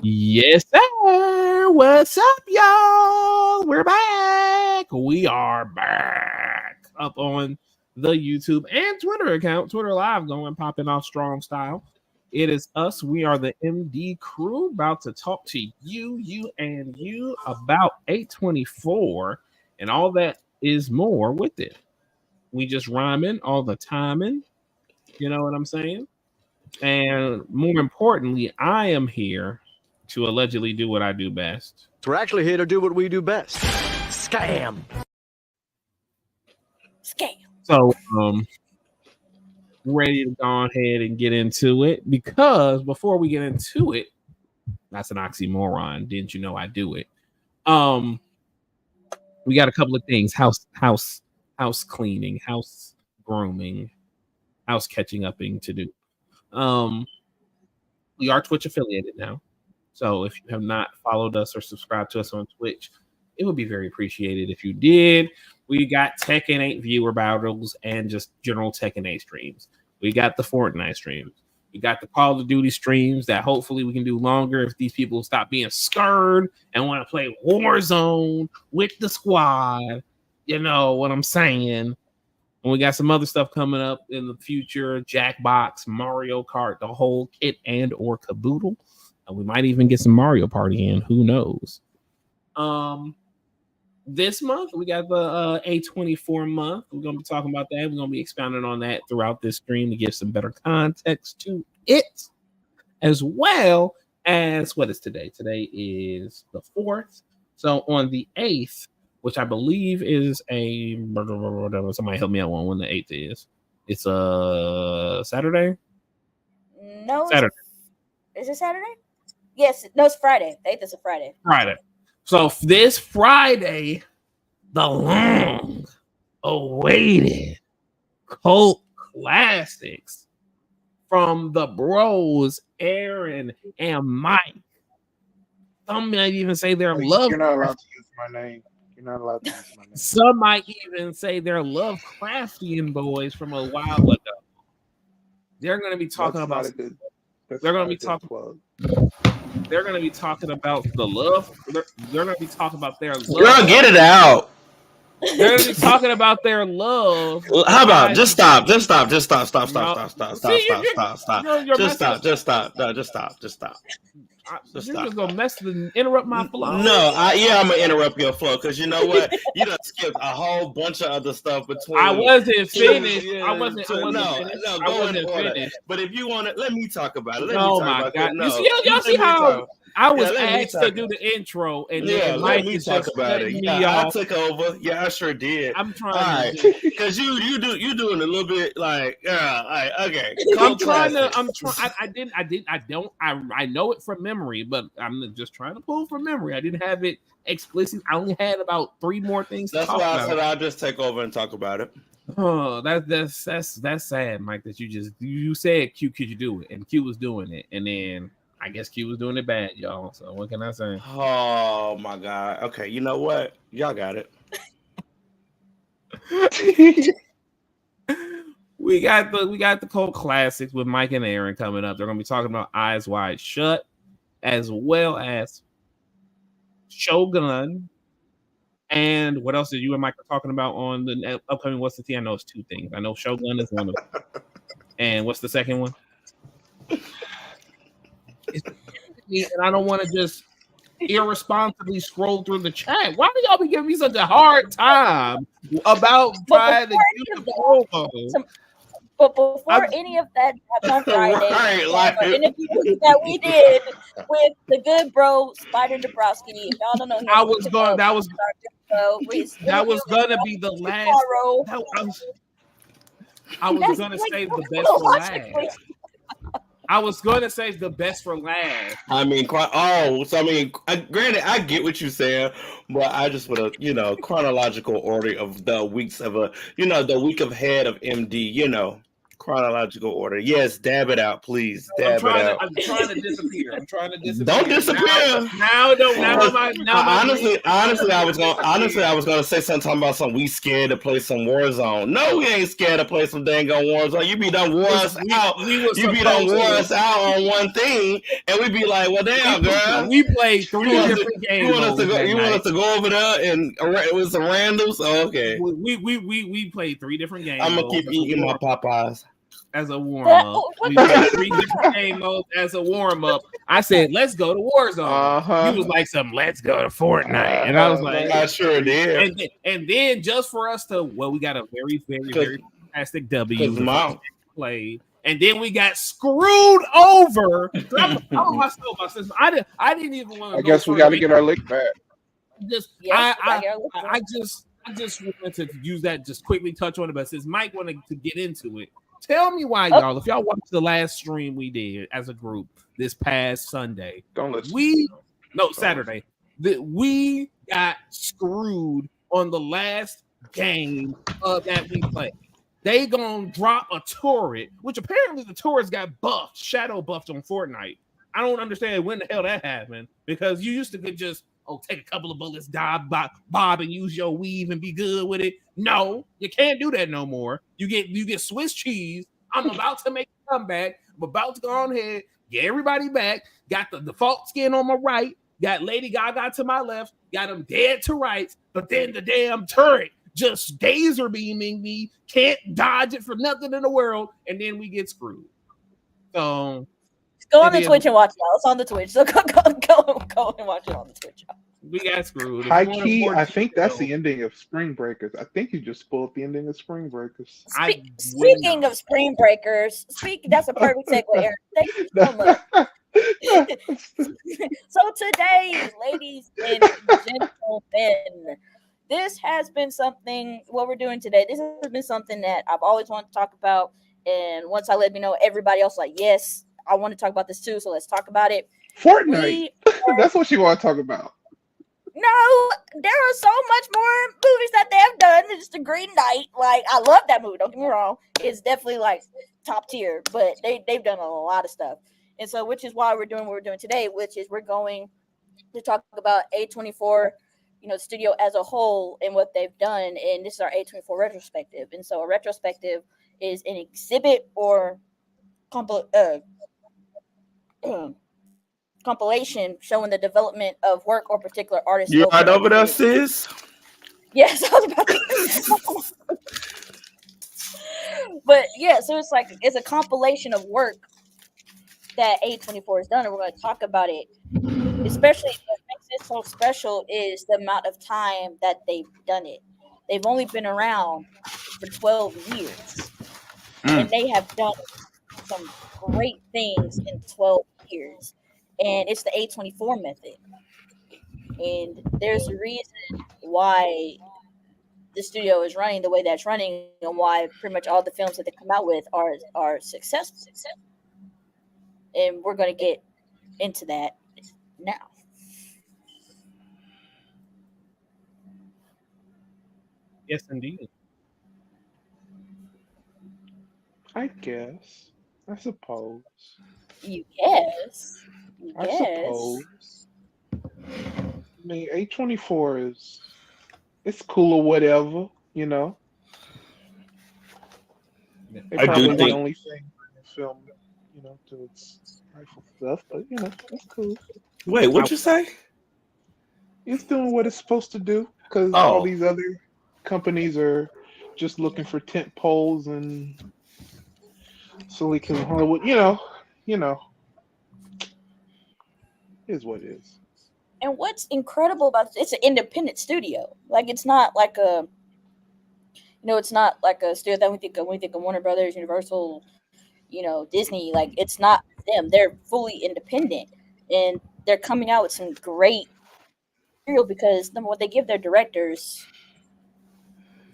Yes, sir. What's up, y'all? We're back. We are back up on the YouTube and Twitter account. Twitter Live going popping off strong style. It is us. We are the MD crew about to talk to you about A24 and all that is more with it. We just rhyming all the timing. You know what I'm saying? And more importantly, I am here to allegedly do what I do best. We're actually here to do what we do best. Scam. So, ready to go ahead and get into it because before we get into it, that's an oxymoron. Didn't you know I do it? We got a couple of things: house cleaning, house grooming, house catching upping to do. We are Twitch affiliated now. So if you have not followed us or subscribed to us on Twitch, it would be very appreciated if you did. We got Tekken 8 viewer battles and just general Tekken 8 streams. We got the Fortnite streams. We got the Call of Duty streams that hopefully we can do longer if these people stop being scared and want to play Warzone with the squad. You know what I'm saying? And we got some other stuff coming up in the future. Jackbox, Mario Kart, the whole kit and or caboodle. And we might even get some Mario Party in. Who knows? This month, we got the A24 month. We're going to be talking about that. We're going to be expounding on that throughout this stream to give some better context to it. As well as, what is today? Today is the 4th. So on the 8th, which I believe is a somebody help me out on when the 8th is. It's a Saturday? No. Saturday. Is it Saturday? Yes. No, it's Friday. The 8th is a Friday. Friday. So this Friday, the long awaited cult classics from the bros, Aaron and Mike. Some might even say their love. You're not allowed to use my name. You're not allowed to use my name. Some might even say they're Lovecraftian boys from a while ago. They're going to be talking about. They're going to be talking. They're going to be talking about the love. They're going to be talking about their love. Girl, get it out. They're going to be talking about their love. How about just stop? Just stop. Just stop. You're just gonna interrupt my flow. No, I'm gonna interrupt your flow because you know what? You done skipped a whole bunch of other stuff between. I wasn't finished. I wasn't finished. But if you want to, let me talk about it. Oh my God! Y'all see how I was asked to do the intro, and then Mike is just cutting me off. I took over. Yeah, I sure did. I'm trying because you doing a little bit like okay. I know it from memory, but I'm just trying to pull from memory. I didn't have it explicit. I only had about 3 more things. That's why I said I'll just take over and talk about it. Oh, that's sad, Mike. That you said Q, could you do it, and Q was doing it, and then I guess Q was doing it bad, y'all. So what can I say? Oh my God. Okay, you know what? Y'all got it. We got the cult classics with Mike and Aaron coming up. They're gonna be talking about Eyes Wide Shut, as well as Shogun. And what else did you and Mike are talking about on the upcoming What's the Tea? I know it's 2 things. I know Shogun is one of them. And what's the second one? And I don't want to just irresponsibly scroll through the chat. Why do y'all be giving me such a hard time about trying to get the promo? But before any of that on Friday, interviews that we did with the good bro Spider Dabrowski. If y'all don't know him, that was gonna be the last. I was gonna save the best for last. I was gonna save the best for last. I mean, granted, I get what you're saying, but I just would have, chronological order of the weeks of the week ahead of MD, Chronological order. Yes, dab it out, please. Dab it out. I'm trying to disappear. Don't disappear. Honestly, I was gonna say something about something. We scared to play some Warzone. No, we ain't scared to play some dang on Warzone. You be done wore us out. You be done wore us out on one thing, and we be like, well, damn, girl. We played 3 different games. You want us to go over there and with some randoms? Oh, okay. We played 3 different games. I'm gonna keep eating my Popeyes. As a warm up, we played 3 different game modes as a warm up. I said, "Let's go to Warzone." He was like, let's go to Fortnite," and I was like, "I sure did." And then just for us to, we got a very, very, very fantastic W. Played, and then we got screwed over. I didn't even want to. I guess we got to get our lick back. I just wanted to use that. Just quickly touch on it, but since Mike wanted to get into it. Tell me why, y'all. If y'all watched the last stream we did as a group this past Sunday, Saturday, we got screwed on the last game that we played. They gonna drop a turret, which apparently the turrets got shadow buffed on Fortnite. I don't understand when the hell that happened because you used to could just take a couple of bullets, bob, and use your weave and be good with it. No, you can't do that no more. You get Swiss cheese. I'm about to make a comeback. I'm about to go on ahead, get everybody back. Got the default skin on my right. Got Lady Gaga to my left. Got them dead to rights. But then the damn turret just laser beaming me. Can't dodge it for nothing in the world. And then we get screwed. So go on the Twitch and watch it. It's on the Twitch. So go and watch it on the Twitch. We got screwed. High key, I think that's the ending of Spring Breakers. I think you just spoiled the ending of Spring Breakers. Speaking of Spring Breakers, that's a perfect segue, Aaron. Thank you so much. So today, ladies and gentlemen, this has been something, what we're doing today, this has been something that I've always wanted to talk about. And once I let me know, everybody else like, yes, I want to talk about this too, so let's talk about it. Fortnite. That's what you want to talk about. No, there are so much more movies that they have done. It's The Green Knight. Like, I love that movie. Don't get me wrong. It's definitely like top tier, but they've done a lot of stuff. And so, which is why we're doing what we're doing today, which is we're going to talk about A24, studio as a whole and what they've done. And this is our A24 retrospective. And so a retrospective is an exhibit or compilation showing the development of work or particular artists. You right over there, sis? Yes, I was about to. But yeah, so it's a compilation of work that A24 has done, and we're going to talk about it. Especially what makes it so special is the amount of time that they've done it. They've only been around for 12 years, and they have done some great things in 12 years. And it's the A24 method. And there's a reason why the studio is running the way that's running and why pretty much all the films that they come out with are successful. And we're going to get into that now. Yes, indeed. I guess. I suppose. You guess. I suppose. I mean, A24 it's cool or whatever, They probably the only thing in the film, to its rightful stuff, but it's cool. Wait, what'd you say? It's doing what it's supposed to do because all these other companies are just looking for tent poles and Silicon Hollywood, is what it is. And what's incredible about it's an independent studio. Like it's not like it's not like a studio that we think of Warner Brothers, Universal, Disney. Like it's not them. They're fully independent, and they're coming out with some great material because number one, they give their directors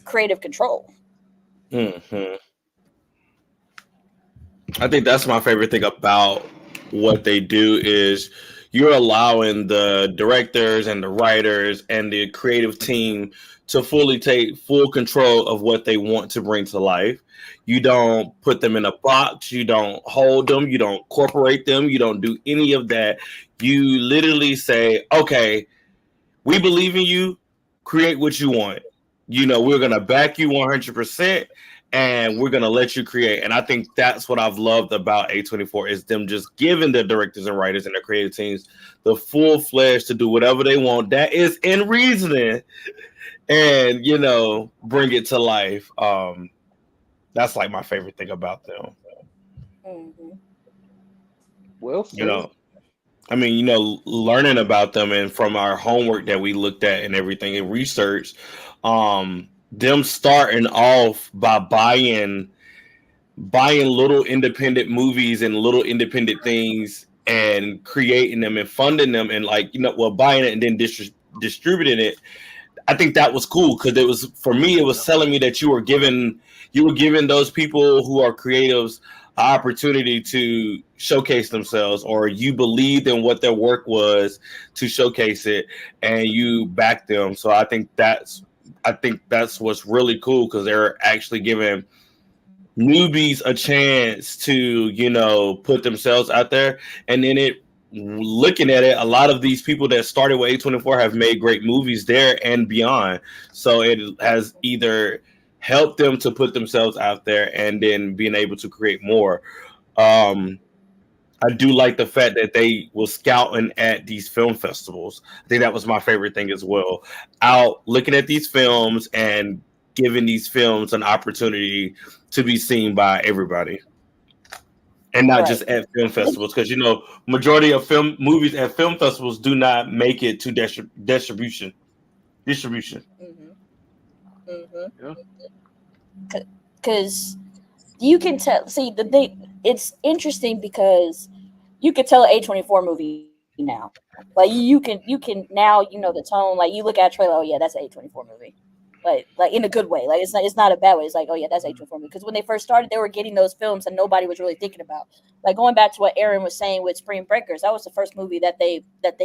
creative control. Mm-hmm. I think that's my favorite thing about what they do is you're allowing the directors and the writers and the creative team to fully take full control of what they want to bring to life. You don't put them in a box. You don't hold them. You don't incorporate them. You don't do any of that. You literally say, okay, we believe in you. Create what you want. We're going to back you 100%, and we're going to let you create. And I think that's what I've loved about A24 is them just giving the directors and writers and the creative teams the full fledged to do whatever they want. That is in reasoning, and bring it to life. That's like my favorite thing about them. Mm-hmm. Well said. Learning about them and from our homework that we looked at and everything and research, them starting off by buying little independent movies and little independent things and creating them and funding them and buying it and then distributing it. I think that was cool because it was telling me that you were giving those people who are creatives an opportunity to showcase themselves, or you believed in what their work was to showcase it and you backed them. So I think that's what's really cool because they're actually giving newbies a chance to put themselves out there. And then looking at it, a lot of these people that started with A24 have made great movies there and beyond. So it has either helped them to put themselves out there and then being able to create more. I do like the fact that they were scouting at these film festivals. I think that was my favorite thing as well. Out looking at these films and giving these films an opportunity to be seen by everybody. And not just at film festivals, because majority of movies at film festivals do not make it to distribution. Mm-hmm. Because you can tell. See, it's interesting because you could tell an A24 movie now. Like you can now the tone. Like you look at a trailer, oh yeah, that's an A24 movie. Like in a good way. Like it's not a bad way. It's like, oh yeah, that's A24 movie. Because when they first started, they were getting those films that nobody was really thinking about. Like going back to what Aaron was saying with Spring Breakers, that was the first movie that they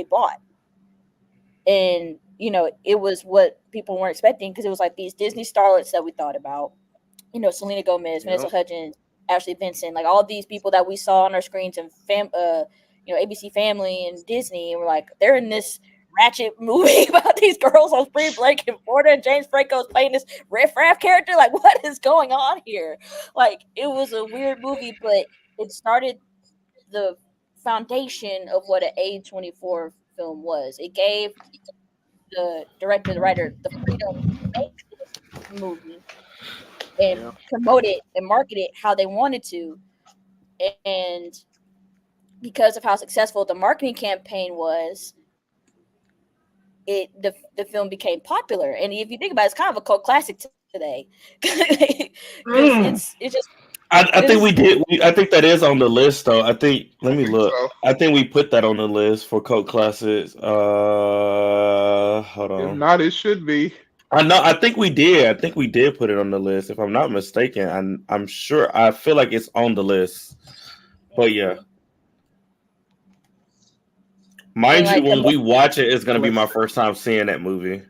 bought, and it was what people weren't expecting because it was like these Disney starlets that we thought about. Selena Gomez, Vanessa Hudgens, Ashley Vincent, like all these people that we saw on our screens and ABC Family and Disney, and we're like, they're in this ratchet movie about these girls on spring break in Florida, and James Franco's playing this Riff Raff character. Like, what is going on here? Like, it was a weird movie, but it started the foundation of what an A24 film was. It gave the director, the writer, the freedom to make this movie and promote it and market it how they wanted to. And because of how successful the marketing campaign was, the film became popular. And if you think about it, it's kind of a cult classic today. It's just. I think we did. I think that is on the list, though. Let me look. So. I think we put that on the list for cult classics. Hold on. If not, it should be. I know. I think we did. I think we did put it on the list. If I'm not mistaken, I'm sure. I feel like it's on the list. But yeah. Mind you, when we watch it, it's gonna be my first time seeing that movie.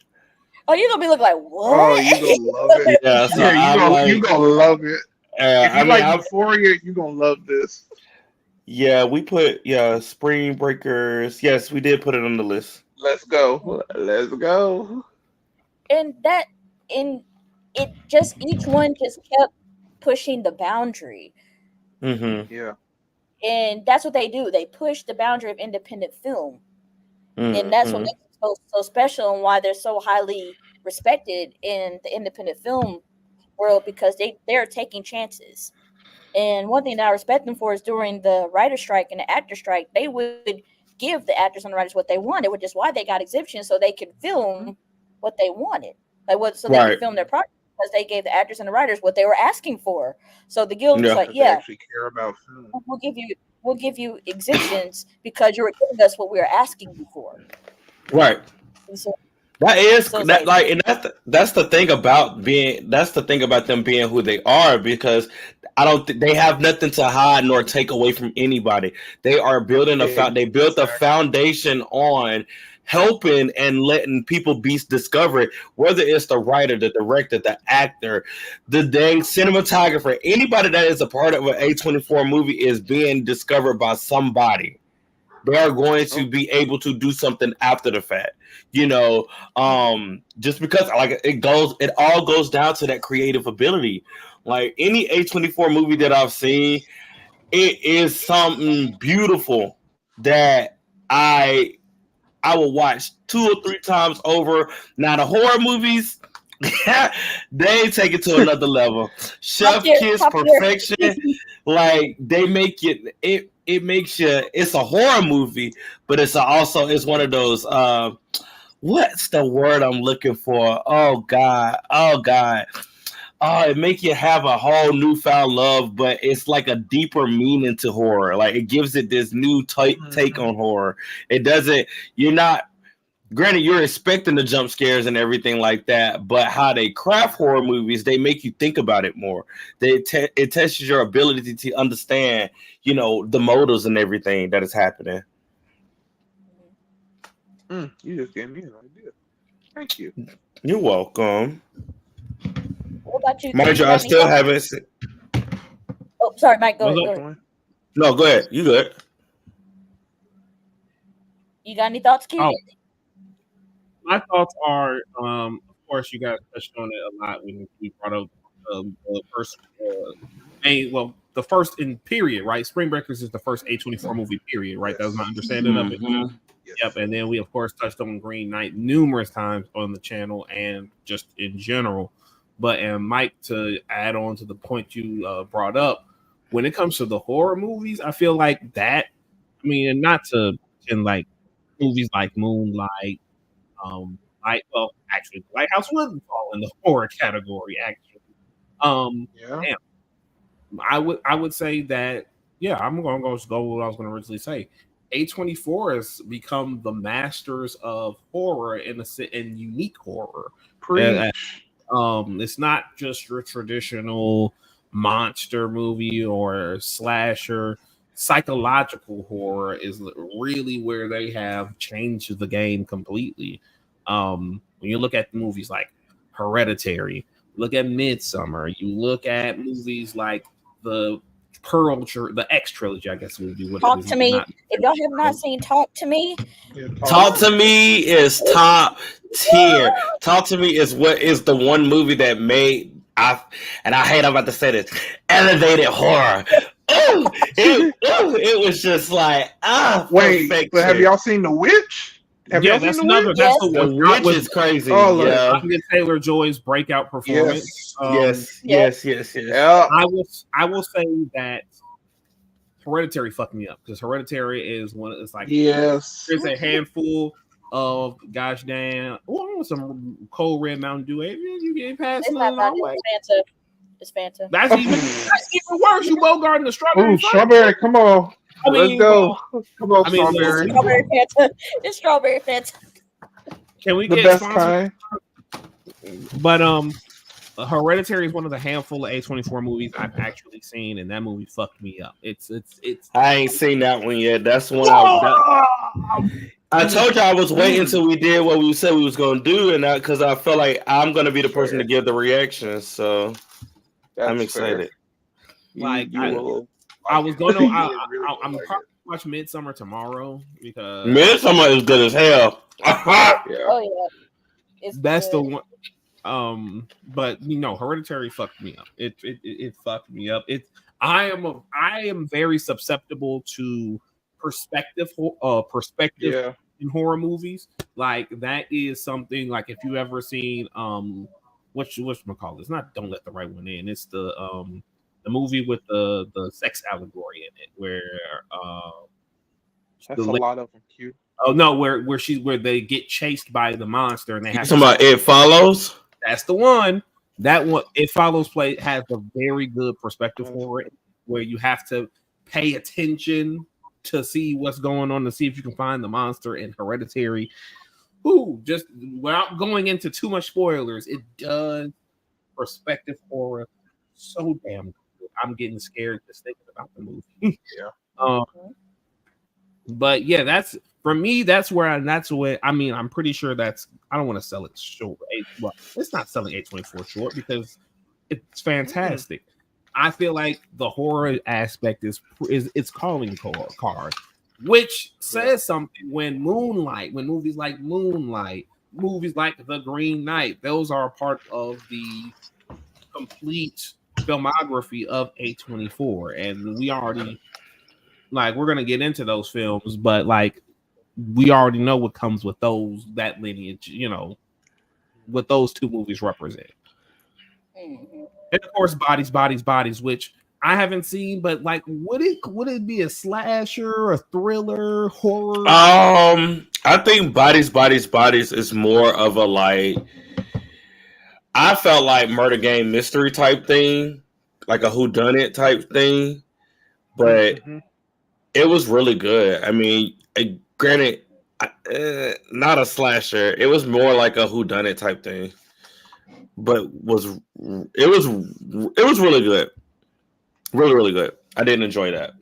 Oh, you're gonna be looking like, what? Oh, you gonna love it. Yeah, so you gonna love it. If you like Euphoria, you're gonna love this. Yeah, we put Spring Breakers. Yes, we did put it on the list. Let's go. And it just each one just kept pushing the boundary. Mm-hmm. Yeah. And that's what they do. They push the boundary of independent film. Mm-hmm. And that's what makes it so special and why they're so highly respected in the independent film world, because they're taking chances. And one thing that I respect them for is during the writer strike and the actor strike, they would give the actors and the writers what they wanted, which is why they got exemptions so they could film what they wanted. They could film their project because they gave the actors and the writers what they were asking for. So the guild was like, they actually care about film. We'll give you exemptions because you were giving us what we were asking you for. Right. So, that's the thing about them being who they are, because I don't think they have nothing to hide nor take away from anybody. They are building they built a foundation on helping and letting people be discovered, whether it's the writer, the director, the actor, the dang cinematographer, anybody that is a part of an A24 movie is being discovered by somebody. They are going to be able to do something after the fact, just because like it all goes down to that creative ability. Like any A24 movie that I've seen, it is something beautiful that I will watch 2 or 3 times over. Now the horror movies, they take it to another level. Chef kiss perfection. Like they make it makes you. It's a horror movie, but it's one of those. What's the word I'm looking for? Oh God. It make you have a whole newfound love, but it's like a deeper meaning to horror. Like it gives it this new take on horror. It doesn't. You're not. Granted, you're expecting the jump scares and everything like that, but how they craft horror movies, they make you think about it more. It tests your ability to understand, the motives and everything that is happening. You just gave me an idea. Thank you. You're welcome. What about you? Mind you, I still haven't seen. Oh, sorry, Mike. Go ahead. No, go ahead. You good? You got any thoughts, Q? My thoughts are, of course, you guys touched on it a lot when we brought up the first, the first in period, right? Spring Breakers is the first A24 movie, period, right? Yes. That was my understanding of it. Yes. Yep, and then we, of course, touched on Green Knight numerous times on the channel and just in general. But, and Mike, to add on to the point you brought up, when it comes to the horror movies, I feel like that, and not to pretend like movies like Moonlight, actually, Lighthouse wouldn't fall in the horror category. Actually, damn. I would say that. Yeah, I'm going to go with what I was going to originally say. A24 has become the masters of horror in unique horror. It's not just your traditional monster movie or slasher. Psychological horror is really where they have changed the game completely. When you look at movies like Hereditary, look at Midsummer, you look at movies like the X trilogy, I guess would be what Talk to me. If y'all have not seen Talk to Me, Talk to Me is top tier. Talk to Me is what is the one movie that made I hate I'm about to say this, elevated horror. It was just like wait, but have y'all seen The Witch? That's another. That's the Witch is crazy. Anya Taylor-Joy's breakout performance. Yes. Yeah. I will say that Hereditary fucked me up because Hereditary is one. It's like there's a handful of gosh damn. Some cold red Mountain Dew. You getting past it? It's Fanta. That's even worse. You Bogarting the strawberry. Ooh, strawberry! Come on, let's go. Come on, strawberry. Strawberry Fanta. It's strawberry Fanta. Can we the get best sponsored? kind? But Hereditary is one of the handful of A24 movies I've actually seen, and that movie fucked me up. It's. I ain't seen that one yet. That's one I told you I was waiting until we did what we said we was gonna do, and because I felt like I'm gonna be the person to give the reaction. So I'm excited. I was going to. I'm probably watch Midsummer tomorrow because Midsummer is good as hell. Oh yeah, that's good. The one. But Hereditary fucked me up. It fucked me up. I am very susceptible to perspective in horror movies. Like that is something like if you ever seen whatchamacallit, it's not Don't Let the Right One In. It's the movie with the sex allegory in it where that's a lot of them cute. Oh no, where they get chased by the monster and they have talking about It Follows. That's the one. That one, It Follows has a very good perspective for it, where you have to pay attention to see what's going on to see if you can find the monster in Hereditary. Ooh, just without going into too much spoilers, it does perspective horror so damn good. I'm getting scared just thinking about the movie. Yeah. But yeah, that's for me, that's what I mean. I'm pretty sure I don't want to sell it short. Well, it's not selling A24 short because it's fantastic. I feel like the horror aspect is it's calling card, which says something when movies like Moonlight, movies like The Green Knight, those are a part of the complete filmography of A24, and we already we're gonna get into those films, but we already know what comes with that lineage, what those two movies represent. And of course, Bodies, which I haven't seen, but would it be a slasher, a thriller, horror? I think Bodies is more of a I felt like murder game mystery type thing, like a whodunit type thing, but it was really good. I mean, granted, not a slasher. It was more like a whodunit type thing, but it was really good, really good. I didn't enjoy that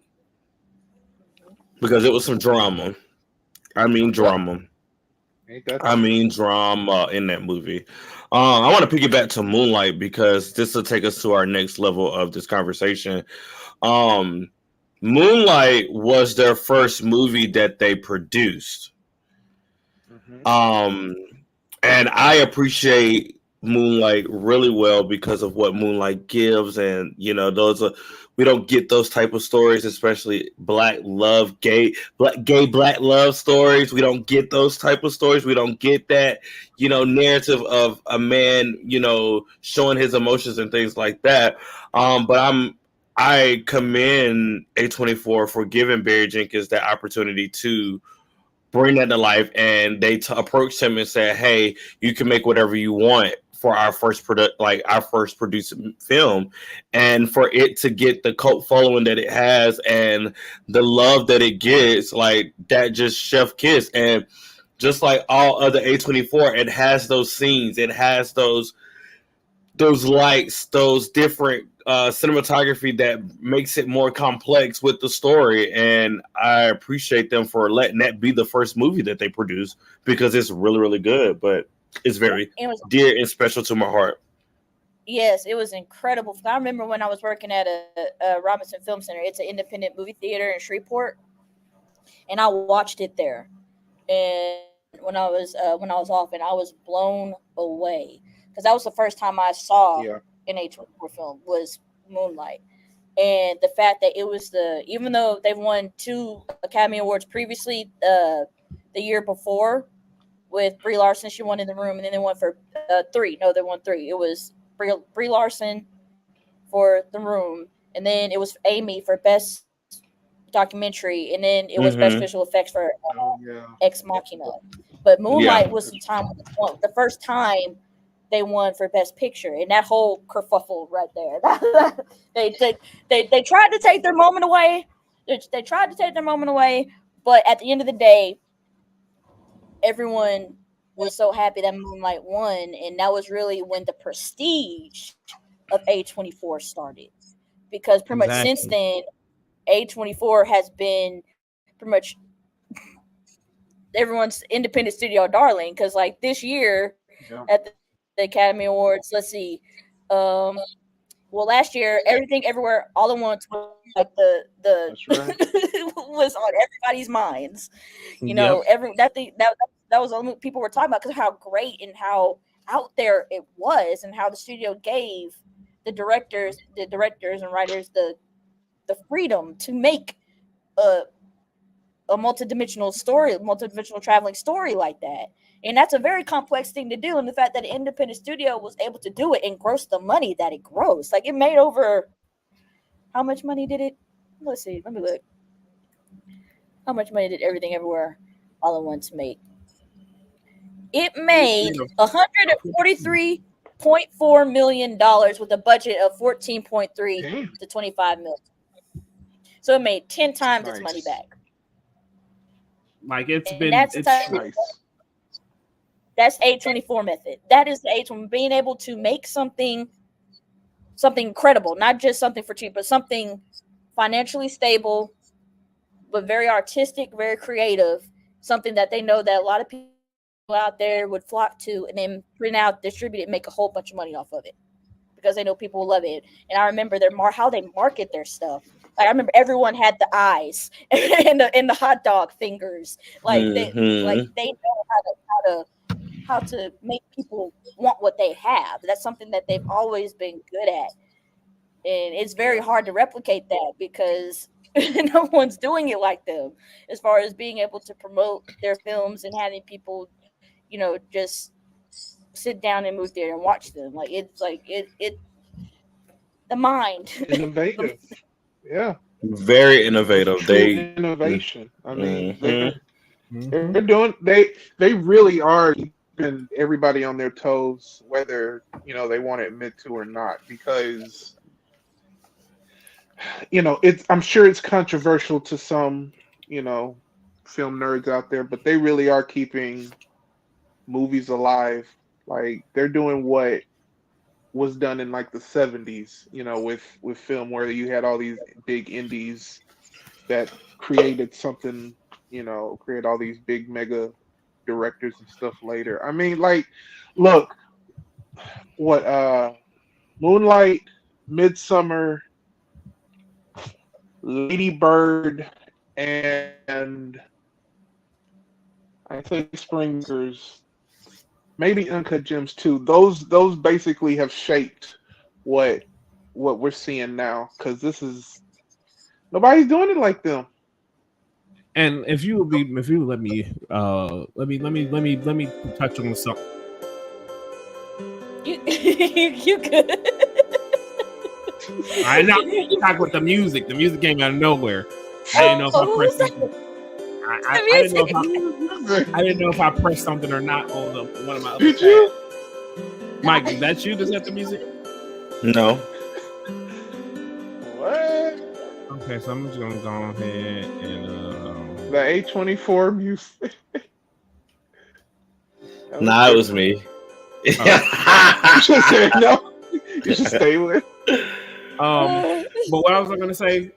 because it was some drama. I mean drama. Drama in that movie. I want to piggyback to Moonlight because this will take us to our next level of this conversation. Moonlight was their first movie that they produced. And I appreciate Moonlight really well because of what Moonlight gives, and we don't get those type of stories, especially black love stories. We don't get those type of stories. We don't get that narrative of a man showing his emotions and things like that. But I commend A24 for giving Barry Jenkins that opportunity to bring that to life, and they approached him and said, "Hey, you can make whatever you want for our first produced film," and for it to get the cult following that it has and the love that it gets, that just chef kiss. And just like all other A24, it has those scenes, it has those lights, those different cinematography that makes it more complex with the story, and I appreciate them for letting that be the first movie that they produce because it's really, really good. But it's very dear and special to my heart. Yes, it was incredible. I remember when I was working at a Robinson Film Center. It's an independent movie theater in Shreveport, and I watched it there. And when I was off, and I was blown away because that was the first time I saw an A24 film was Moonlight. And the fact that it was even though they've won 2 Academy Awards previously, the year before with Brie Larson, she won In the Room, and then they won for 3. No, they won 3. It was Brie Larson for The Room, and then it was Amy for Best Documentary, and then it was Best Visual Effects for Ex Machina. But Moonlight was the first time they won for Best Picture, and that whole kerfuffle right there. They tried to take their moment away. They tried to take their moment away, but at the end of the day, everyone was so happy that Moonlight won, and that was really when the prestige of A24 started. Because pretty much since then, A24 has been pretty much everyone's independent studio darling. Because this year at the Academy Awards, let's see, last year Everything Everywhere All at Once was was on everybody's minds. That was all people were talking about because of how great and how out there it was, and how the studio gave the directors and writers the freedom to make a multidimensional traveling story like that. And that's a very complex thing to do. And the fact that an independent studio was able to do it and gross the money that it grossed. It made over, how much money did it? Let's see. Let me look. How much money did Everything Everywhere All at Once make? It made $143.4 million with a budget of $14.3 to $25 million. So it made 10 times its money back. That's A24 method. That is the A24 being able to make something incredible, not just something for cheap, but something financially stable, but very artistic, very creative, something that they know that a lot of people out there would flock to, and then print out, distribute it, make a whole bunch of money off of it because they know people will love it. And I remember how they market their stuff. Like I remember everyone had the eyes and the hot dog fingers. Like they know how to make people want what they have. That's something that they've always been good at. And it's very hard to replicate that because no one's doing it like them as far as being able to promote their films and having people, just sit down in movie theater and watch them. Like it's the mind. Innovative. Yeah. Very innovative. Innovation. I mean, they're doing. They really are keeping everybody on their toes, whether they want to admit to or not, because I'm sure it's controversial to some film nerds out there, but they really are keeping movies alive. Like they're doing what was done in like the 70s, with film, where you had all these big indies that created something, create all these big mega directors and stuff later. I mean, like, look, what Moonlight, Midsummer, Lady Bird, and I think Springers, maybe Uncut Gems too. Those basically have shaped what we're seeing now, because nobody's doing it like them. And if you would let me touch on something. You good? I know. Talk with the music. The music came out of nowhere. I didn't know if I pressed something. I didn't know if I pressed something or not on one of my other tabs. Mike, is that you? Does that the music? No. What? Okay, so I'm just gonna go ahead and the A24 music. Nah, it was me. You should say no. You should stay with. But what I was gonna say,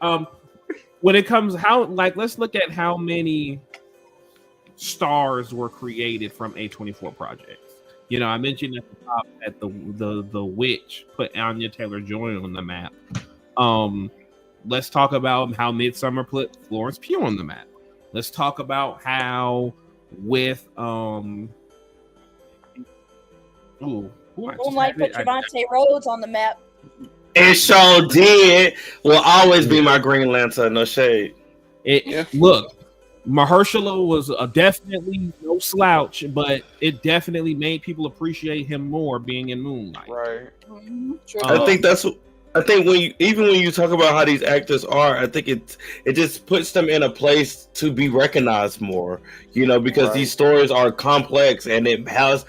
when it comes let's look at how many stars were created from A24 projects. I mentioned at the top that the Witch put Anya Taylor-Joy on the map. Let's talk about how Midsummer put Florence Pugh on the map. Let's talk about how with Moonlight put Javante Rhodes on the map. It sure did. Will always be my Green Lantern. No shade. Look, Mahershala was definitely no slouch, but it definitely made people appreciate him more being in Moonlight. Right. I think when you talk about how these actors are, I think it just puts them in a place to be recognized more, because these stories are complex and it has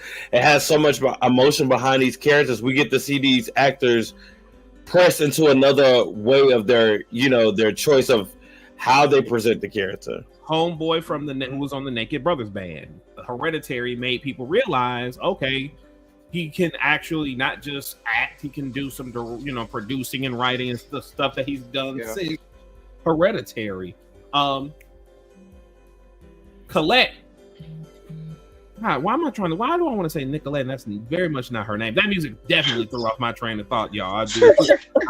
so much emotion behind these characters. We get to see these actors press into another way of their choice of how they present the character. Homeboy who was on the Naked Brothers band, Hereditary, made people realize, okay, he can actually not just act; he can do some, producing and writing and the stuff that he's done since Hereditary. Colette. God, why do I want to say Nicolette? That's very much not her name. That music definitely threw off my train of thought, y'all.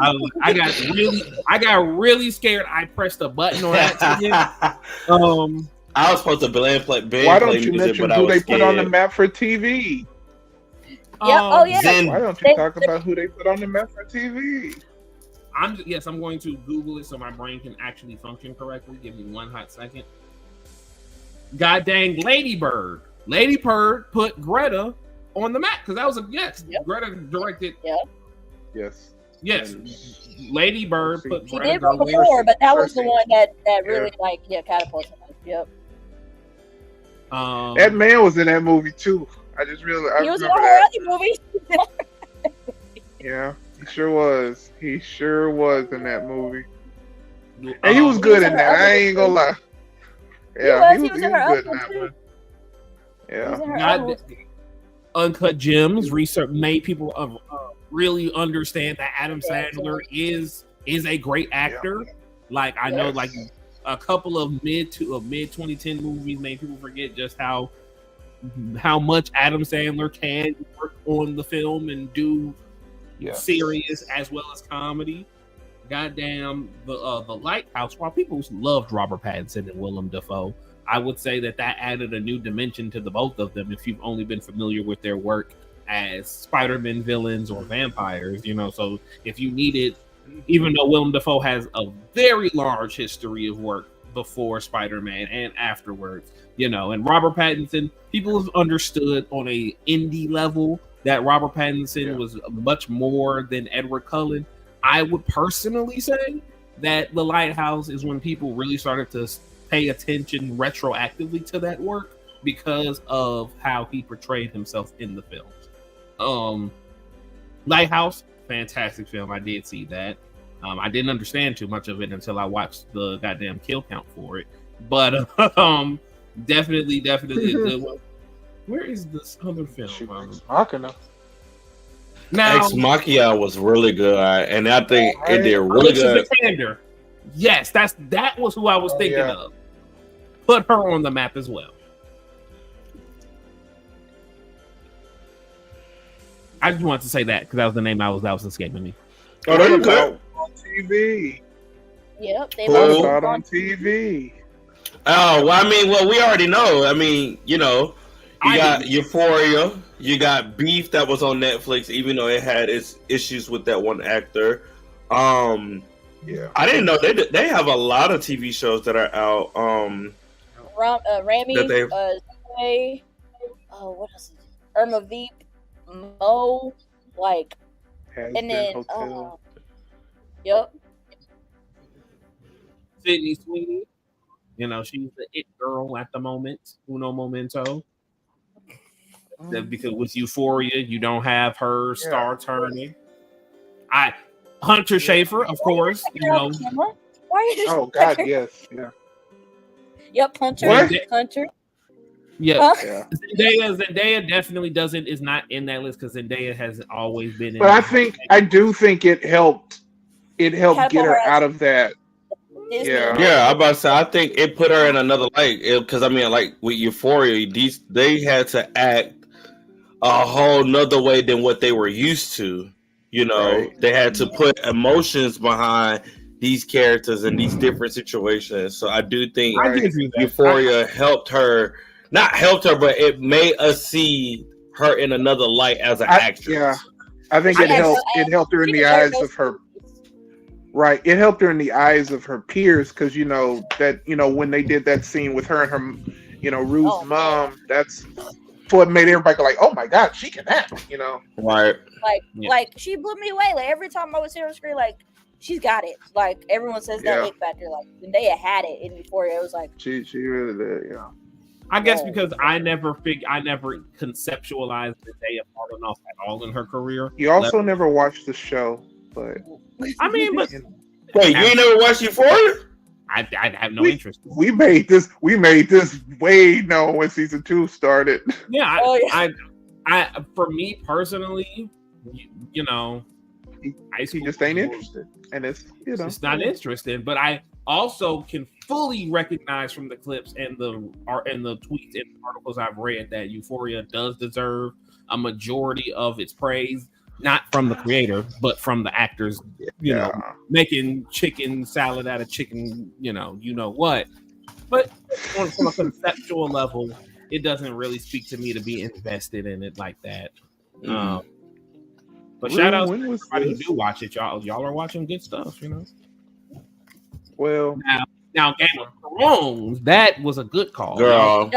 I got really scared. I pressed a button on that. I was supposed to blame why don't you mention who they put on the map for TV? Why don't you talk about who they put on the map for TV? I'm going to Google it so my brain can actually function correctly. Give me one hot second. God dang, Lady Bird. Lady Bird put Greta on the map because that was Greta directed. Yes. Lady Bird put. She did before, but that was the one that really catapulted. Yep. That man was in that movie too. I just realized. He was in all her other movies. Yeah, he sure was. He sure was in that movie. And he was good in that. I ain't gonna lie. Yeah, he was good in that one. Yeah. Uncut Gems research made people really understand that Adam Sandler is a great actor. Like I know, a couple of mid 2010 movies made people forget just how much Adam Sandler can work on the film and do serious as well as comedy. Goddamn, the Lighthouse. While people loved Robert Pattinson and Willem Dafoe, I would say that added a new dimension to the both of them. If you've only been familiar with their work as Spider-Man villains or vampires, so if you needed, even though Willem Dafoe has a very large history of work before Spider-Man and afterwards, and Robert Pattinson, people have understood on a indie level that Robert Pattinson was much more than Edward Cullen. I would personally say that The Lighthouse is when people really started to pay attention retroactively to that work because of how he portrayed himself in the films. Lighthouse, fantastic film. I did see that. I didn't understand too much of it until I watched the goddamn kill count for it. But definitely a good one. Where is this other film? Machina. Now, Ex Machina was really good, and I think it did really good. Vikander. Yes, that was who I was thinking of. Put her on the map as well. I just wanted to say that because that was the name that was escaping me. Oh, there you go. On TV. Yep, they both out on TV. Oh, well, we already know. You got Euphoria. You got Beef that was on Netflix, even though it had its issues with that one actor. I didn't know they have a lot of TV shows that are out. Rami, what else? Irma Veep, Mo, and then Sydney Sweeney. She's the it girl at the moment. Uno momento. Because with Euphoria, you don't have her star turning. Hunter Schafer, of course. Why are you just oh God, yes, yeah. Yep, Hunter. What? Hunter. Yep. Huh? Yeah. Zendaya definitely is not in that list because Zendaya has always been in. But I do think it helped. It helped get her out of that. Yeah, I'm about to say I think it put her in another light because with Euphoria, they had to act a whole nother way than what they were used to. Right. They had to put emotions behind these characters in these different situations. So I do think Euphoria helped her. Not helped her, but it made us see her in another light as an actress. Yeah, I think it helped. It helped her in the eyes of her. Right, it helped her in the eyes of her peers because when they did that scene with her and her, Rue's mom, that's what made everybody go like, "Oh my God, she can act," Right. Like she blew me away. Like every time I was here on screen, like she's got it. Like everyone says that it factor. Like Zendaya had it in Euphoria. It was like she really did. Yeah. I guess because I never conceptualized Zendaya falling off at all in her career. You also never watched the show, but wait, you ain't never watched Euphoria? I have no interest. We made this way known when season 2 started. Yeah, I for me personally, I just ain't interested, and it's not interesting. But I also can fully recognize from the clips and the tweets and articles I've read that Euphoria does deserve a majority of its praise, not from the creator, but from the actors, making chicken salad out of chicken, what. But from a conceptual level, it doesn't really speak to me to be invested in it like that. But shout out to everybody who do watch it. Y'all are watching good stuff, Well, now Game of Thrones, that was a good call. Girl.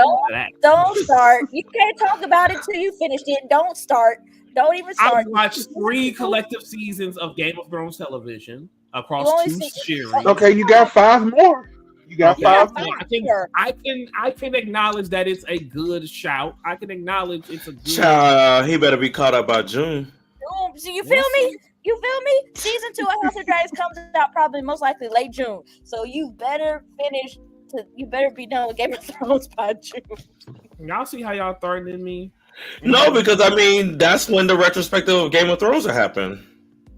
Don't start. You can't talk about it till you finished it. Don't start. Don't even start. I watched 3 collective seasons of Game of Thrones television across 2 series. Okay, you got 5 more. You got 5 more. I can acknowledge that it's a good shout. I can acknowledge it's a good. He better be caught up by June. So you feel me? You feel me? Season 2 of House of Dragons comes out probably most likely late June. So you better finish. You better be done with Game of Thrones by June. Y'all see how y'all threatening me? No, because that's when the retrospective of Game of Thrones will happen.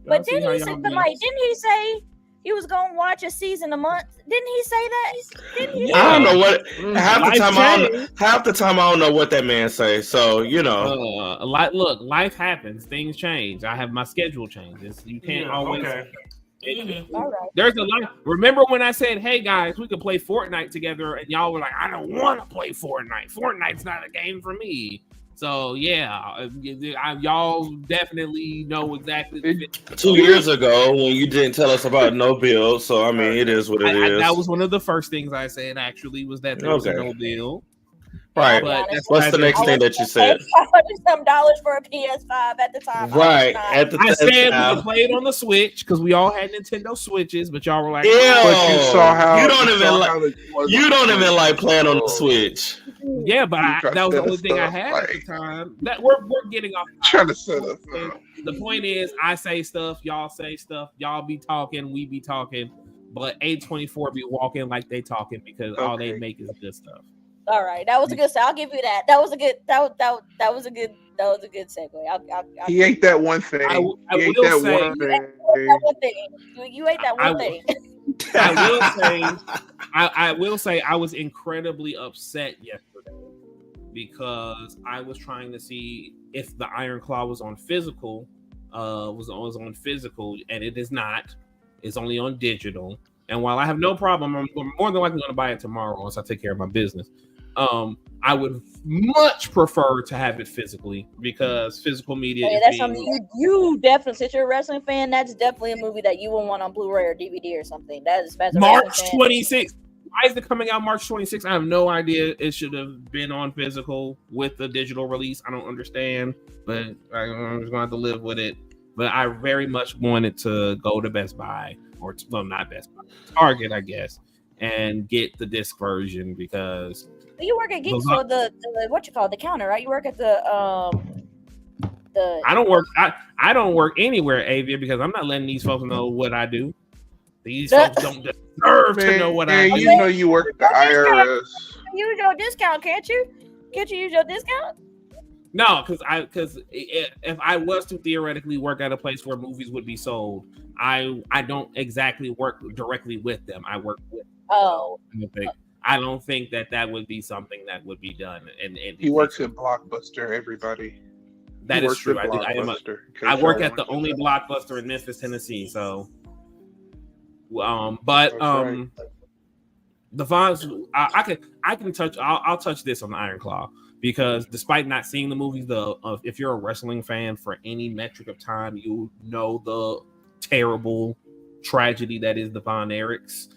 But didn't he say? he was gonna watch a season a month. Didn't he say that? Didn't he? I don't know what half the time I don't know what that man say. So life happens, things change. I have my schedule changes. You can't always. Okay. All right. There's a lot. Remember when I said, "Hey guys, we could play Fortnite together," and y'all were like, "I don't want to play Fortnite. Fortnite's not a game for me." So yeah, y'all definitely know exactly. 2 years ago when you didn't tell us about no build, so I mean it is what it is. That was one of the first things I said. Actually, was that there was no build. Right. But what's the next thing that you said? $500 for a PS5 at the time. Right. I said we could play it on the Switch because we all had Nintendo Switches, but y'all were like, "Ew, but you saw how you don't even like playing on the Switch." Yeah, but that was the only thing I had at the time. That we're getting off. Trying to set up. The point is, I say stuff, y'all say stuff, y'all be talking, we be talking, but A24 be walking like they talking because all they make is good stuff. All right, that was a good. I'll give you that. That was a good. That was a good segue. He ate that one thing. You ate that one thing. I will say I was incredibly upset yesterday because I was trying to see if the Iron Claw was on physical, was on physical, and it is not. It's only on digital. And while I have no problem, I'm more than likely going to buy it tomorrow once I take care of my business. I would much prefer to have it physically because physical media. Hey, that's something you definitely. Since you're a wrestling fan, that's definitely a movie that you will want on Blu-ray or DVD or something. That is March 26th. Why is it coming out March 26th? I have no idea. It should have been on physical with the digital release. I don't understand, but I'm just going to have to live with it. But I very much wanted to go to Best Buy not Best Buy, Target, I guess, and get the disc version because. You work at Geeks for the the counter, right? You work at the I don't work anywhere, Avia, because I'm not letting these folks know what I do. These folks don't deserve to know what I do. You know you work at the IRS. Use your discount, can't you? Can't you use your discount? No, because if I was to theoretically work at a place where movies would be sold, I don't exactly work directly with them. I work with. I don't think that would be something that would be done. And he works at Blockbuster. Everybody. That is true. I work at the only Blockbuster in Memphis, Tennessee. So, the Fonz, I can touch. I'll touch this on the Iron Claw because despite not seeing the movies, if you're a wrestling fan for any metric of time, you know the terrible tragedy that is the Von Erichs.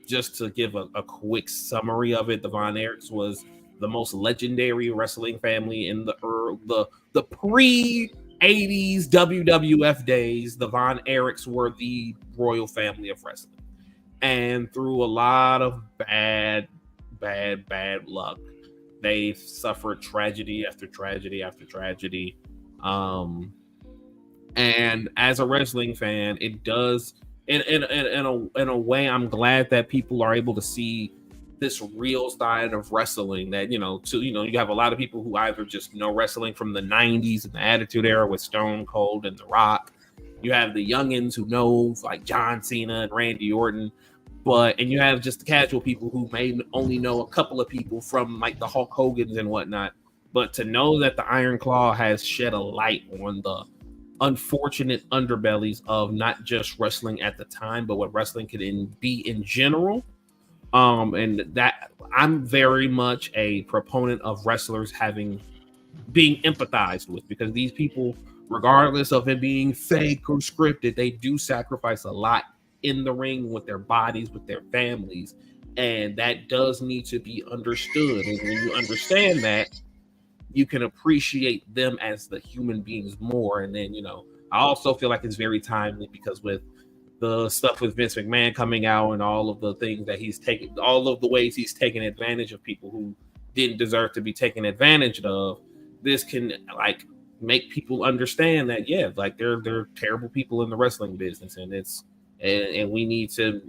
Just to give a quick summary of it, the Von Erichs was the most legendary wrestling family in the pre-80s WWF days. The Von Erichs were the royal family of wrestling. And through a lot of bad luck, they suffered tragedy after tragedy after tragedy. And as a wrestling fan, it does... In a way, I'm glad that people are able to see this real side of wrestling. That you have a lot of people who either just know wrestling from the '90s and the Attitude Era with Stone Cold and The Rock. You have the youngins who know like John Cena and Randy Orton, and you have just the casual people who may only know a couple of people from like the Hulk Hogan's and whatnot. But to know that the Iron Claw has shed a light on the unfortunate underbellies of not just wrestling at the time, but what wrestling could be in general. And that I'm very much a proponent of wrestlers being empathized with, because these people, regardless of it being fake or scripted, they do sacrifice a lot in the ring with their bodies, with their families. And that does need to be understood. And when you understand that, you can appreciate them as the human beings more. And then, I also feel like it's very timely because with the stuff with Vince McMahon coming out and all of the things that he's taken, all of the ways he's taken advantage of people who didn't deserve to be taken advantage of, this can like make people understand that, they're terrible people in the wrestling business. And and we need to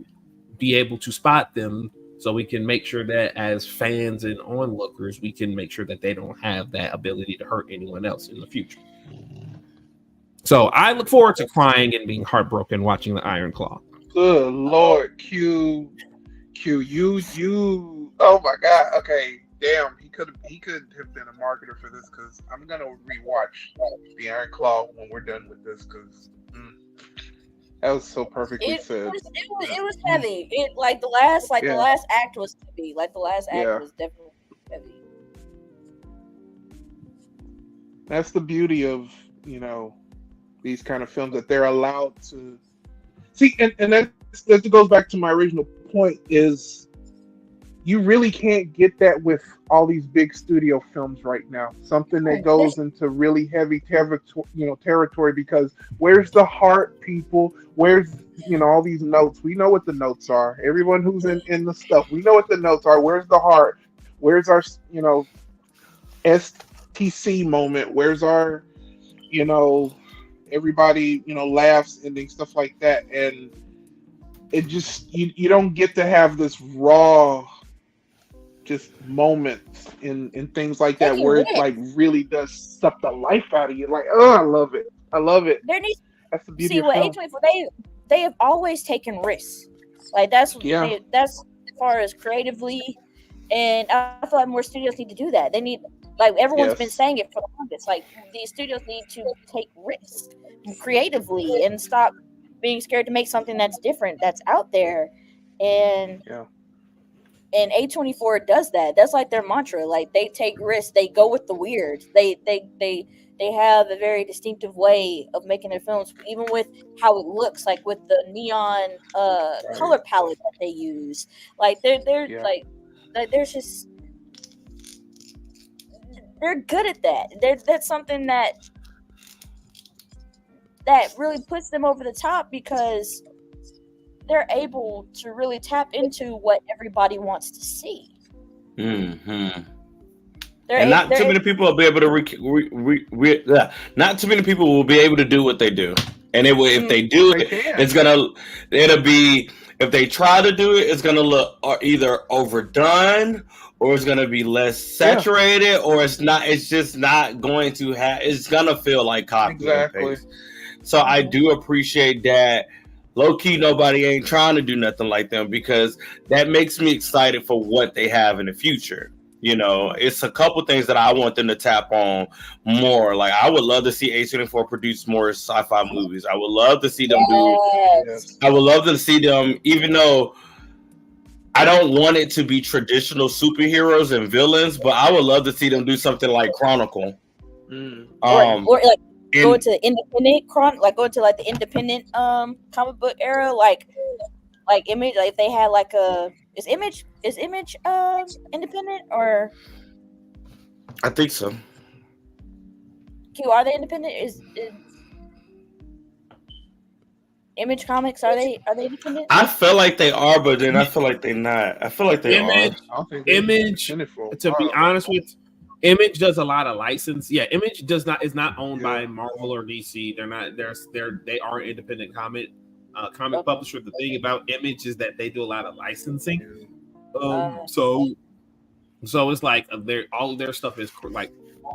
be able to spot them so we can make sure that as fans and onlookers, we can make sure that they don't have that ability to hurt anyone else in the future. So I look forward to crying and being heartbroken watching the Iron Claw. Good Lord, you. Oh my God. Okay, damn. He could have been a marketer for this because I'm gonna rewatch the Iron Claw when we're done with this because that was so perfectly said. It was heavy. It like the last Yeah. act was heavy. Like the last act Yeah. was definitely heavy. That's the beauty of these kind of films that they're allowed to see, and that goes back to my original point is you really can't get that with all these big studio films right now. Something that goes into really heavy territory because where's the heart, people? Where's all these notes? We know what the notes are. Everyone who's in the stuff, we know what the notes are. Where's the heart? Where's our STC moment? Where's our everybody laughs ending, stuff like that, and it just you don't get to have this raw just moments in things like that where it like really does suck the life out of you. Like, oh, I love it. There needs That's the beauty see of what film. A24 they have always taken risks. Like that's Yeah. that's as far as creatively, and I feel like more studios need to do that. They need, like everyone's been saying it for the longest. Like these studios need to take risks creatively and stop being scared to make something that's different, that's out there, and A24 does that. That's like their mantra. Like they take risks. They go with the weird. They have a very distinctive way of making their films, even with how it looks, like with the neon color palette that they use. Like they're like there's just they're good at that. That's something that really puts them over the top because they're able to really tap into what everybody wants to see. Mm-hmm. And not too many people will be able to not too many people will be able to do what they do. And if they do it'll be, if they try to do it, it's gonna look either overdone or it's gonna be less saturated or it's just not going to have, it's gonna feel like copy and paste. So I do appreciate that. Low key, nobody ain't trying to do nothing like them because that makes me excited for what they have in the future. It's a couple things that I want them to tap on more. Like I would love to see A24 produce more sci-fi movies. I would love to see them I would love to see them, even though I don't want it to be traditional superheroes and villains, but I would love to see them do something like Chronicle. Or like go into independent go into like the independent comic book era, like Image. Like if they had like is Image independent or? I think so. Q, are they independent? Is Image Comics, are they independent? I feel like they are, but then I feel like they're not. I feel like they are. Image, to be honest with, Image does a lot of license. Yeah, Image is not owned by Marvel or DC. They're not. They are an independent comic publisher. The thing about Image is that they do a lot of licensing. So it's like all of their stuff is like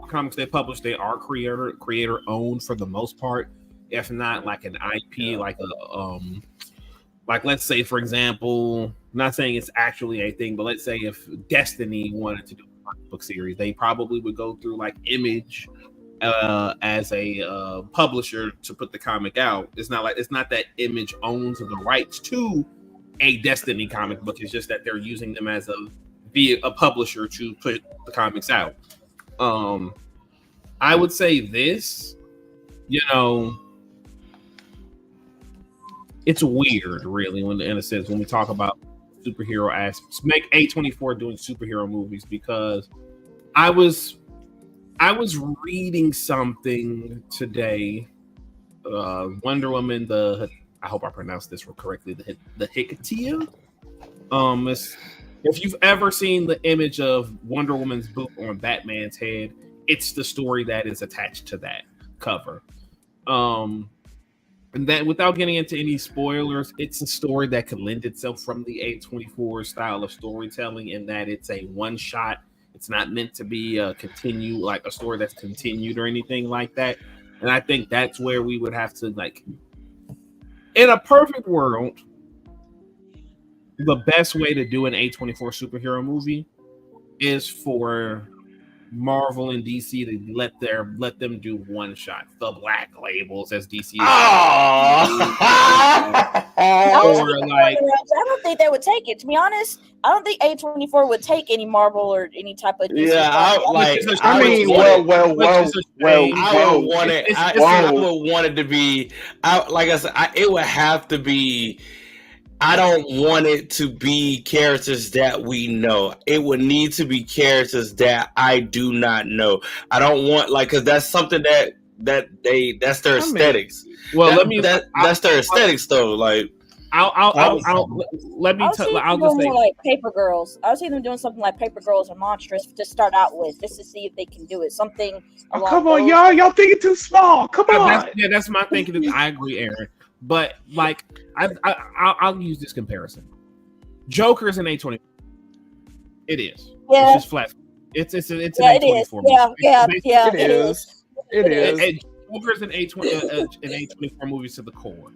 comics they publish. They are creator owned for the most part. If not like an IP, like a like let's say for example, I'm not saying it's actually a thing, but let's say if Destiny wanted to do a comic book series, they probably would go through like Image as a publisher to put the comic out. It's not that Image owns the rights to a Destiny comic book. It's just that they're using them as a publisher to put the comics out. I would say this, it's weird, really, in a sense, when we talk about superhero aspects. Make A24 doing superhero movies, because I was reading something today. Wonder Woman, I hope I pronounced this correctly. The Hikatia. If you've ever seen the image of Wonder Woman's boot on Batman's head, it's the story that is attached to that cover. And that, without getting into any spoilers, it's a story that could lend itself from the A24 style of storytelling, in that it's a one shot. It's not meant to be a story that's continued or anything like that. And I think that's where we would have to, like, in a perfect world, the best way to do an A24 superhero movie is for Marvel and DC to let them do one shot, the black labels, as DC is. Or like, I don't think they would take it. To be honest, I don't think A24 would take any Marvel or any type of DC. Yeah, I would want it to be. Like I said, it would have to be. I don't want it to be characters that we know. It would need to be characters that I do not know. I don't want because that's something that's their aesthetics. That's their aesthetics though. Like I'll just say like Paper Girls. I'll see them doing something like Paper Girls or Monstrous to start out with, just to see if they can do it. Something. Oh, come on, y'all thinking too small. Come on. That's my thinking. I agree, Aaron. But like I'll use this comparison. Joker is an A24. It is. Yeah. It's just flat. It's an A24. It is. Joker is an A24 movie to the core.